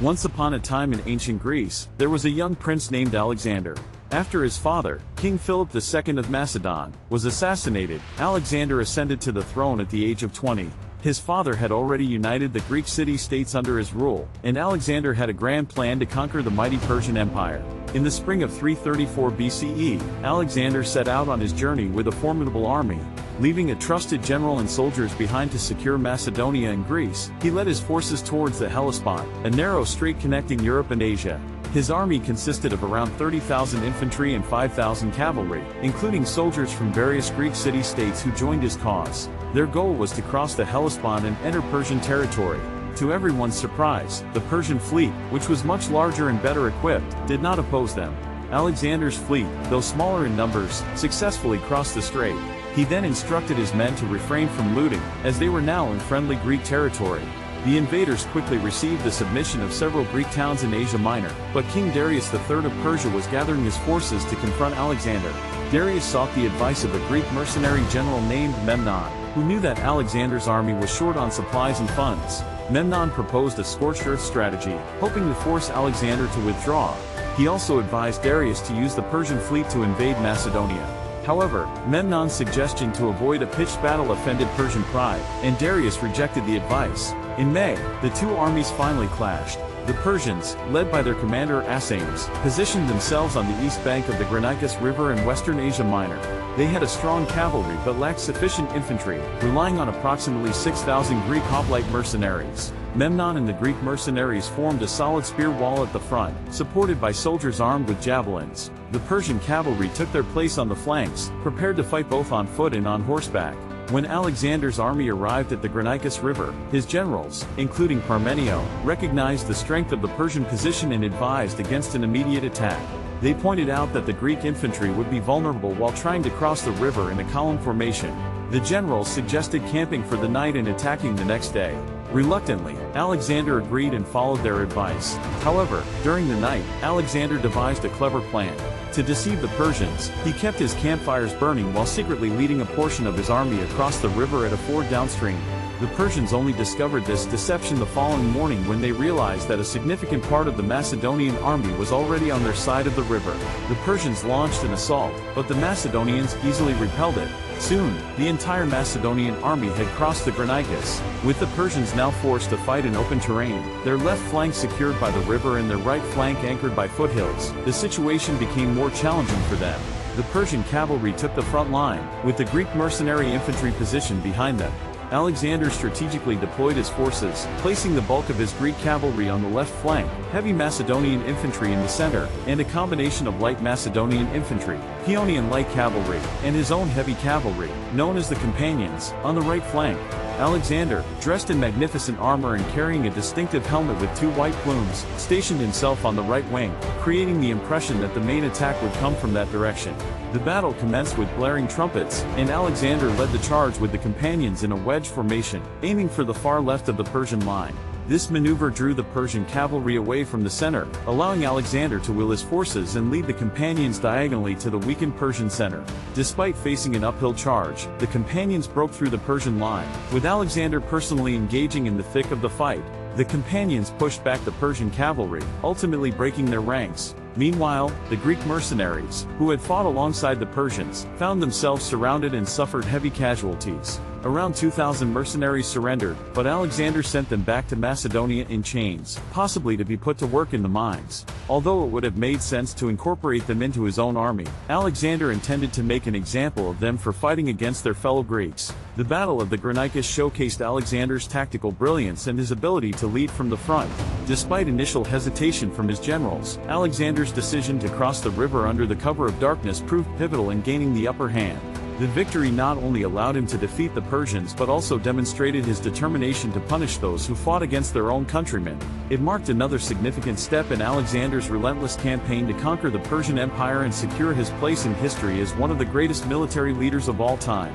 Once upon a time in ancient Greece, there was a young prince named Alexander. After his father, King Philip II of Macedon, was assassinated, Alexander ascended to the throne at the age of 20. His father had already united the Greek city-states under his rule, and Alexander had a grand plan to conquer the mighty Persian Empire. In the spring of 334 BCE, Alexander set out on his journey with a formidable army. Leaving a trusted general and soldiers behind to secure Macedonia and Greece, he led his forces towards the Hellespont, a narrow strait connecting Europe and Asia. His army consisted of around 30,000 infantry and 5,000 cavalry, including soldiers from various Greek city-states who joined his cause. Their goal was to cross the Hellespont and enter Persian territory. To everyone's surprise, the Persian fleet, which was much larger and better equipped, did not oppose them. Alexander's fleet, though smaller in numbers, successfully crossed the strait. He then instructed his men to refrain from looting, as they were now in friendly Greek territory. The invaders quickly received the submission of several Greek towns in Asia Minor, but King Darius III of Persia was gathering his forces to confront Alexander. Darius sought the advice of a Greek mercenary general named Memnon, who knew that Alexander's army was short on supplies and funds. Memnon proposed a scorched earth strategy, hoping to force Alexander to withdraw. He also advised Darius to use the Persian fleet to invade Macedonia. However, Memnon's suggestion to avoid a pitched battle offended Persian pride, and Darius rejected the advice. In May, the two armies finally clashed. The Persians, led by their commander Asames, positioned themselves on the east bank of the Granicus River in western Asia Minor. They had a strong cavalry but lacked sufficient infantry, relying on approximately 6,000 Greek hoplite mercenaries. Memnon and the Greek mercenaries formed a solid spear wall at the front, supported by soldiers armed with javelins. The Persian cavalry took their place on the flanks, prepared to fight both on foot and on horseback. When Alexander's army arrived at the Granicus River, his generals, including Parmenio, recognized the strength of the Persian position and advised against an immediate attack. They pointed out that the Greek infantry would be vulnerable while trying to cross the river in a column formation. The generals suggested camping for the night and attacking the next day. Reluctantly, Alexander agreed and followed their advice. However, during the night, Alexander devised a clever plan. To deceive the Persians, he kept his campfires burning while secretly leading a portion of his army across the river at a ford downstream. The Persians only discovered this deception the following morning when they realized that a significant part of the Macedonian army was already on their side of the river. The Persians launched an assault, but the Macedonians easily repelled it. Soon, the entire Macedonian army had crossed the Granicus. With the Persians now forced to fight in open terrain, their left flank secured by the river and their right flank anchored by foothills, the situation became more challenging for them. The Persian cavalry took the front line, with the Greek mercenary infantry positioned behind them. Alexander strategically deployed his forces, placing the bulk of his Greek cavalry on the left flank, heavy Macedonian infantry in the center, and a combination of light Macedonian infantry, Paeonian light cavalry, and his own heavy cavalry, known as the companions, on the right flank. Alexander, dressed in magnificent armor and carrying a distinctive helmet with two white plumes, stationed himself on the right wing, creating the impression that the main attack would come from that direction. The battle commenced with blaring trumpets, and Alexander led the charge with the companions in a wedge formation, aiming for the far left of the Persian line. This maneuver drew the Persian cavalry away from the center, allowing Alexander to wheel his forces and lead the companions diagonally to the weakened Persian center. Despite facing an uphill charge, the companions broke through the Persian line, with Alexander personally engaging in the thick of the fight. The companions pushed back the Persian cavalry, ultimately breaking their ranks. Meanwhile, the Greek mercenaries, who had fought alongside the Persians, found themselves surrounded and suffered heavy casualties. Around 2,000 mercenaries surrendered, but Alexander sent them back to Macedonia in chains, possibly to be put to work in the mines. Although it would have made sense to incorporate them into his own army, Alexander intended to make an example of them for fighting against their fellow Greeks. The Battle of the Granicus showcased Alexander's tactical brilliance and his ability to lead from the front. Despite initial hesitation from his generals, Alexander's decision to cross the river under the cover of darkness proved pivotal in gaining the upper hand. The victory not only allowed him to defeat the Persians but also demonstrated his determination to punish those who fought against their own countrymen. It marked another significant step in Alexander's relentless campaign to conquer the Persian Empire and secure his place in history as one of the greatest military leaders of all time.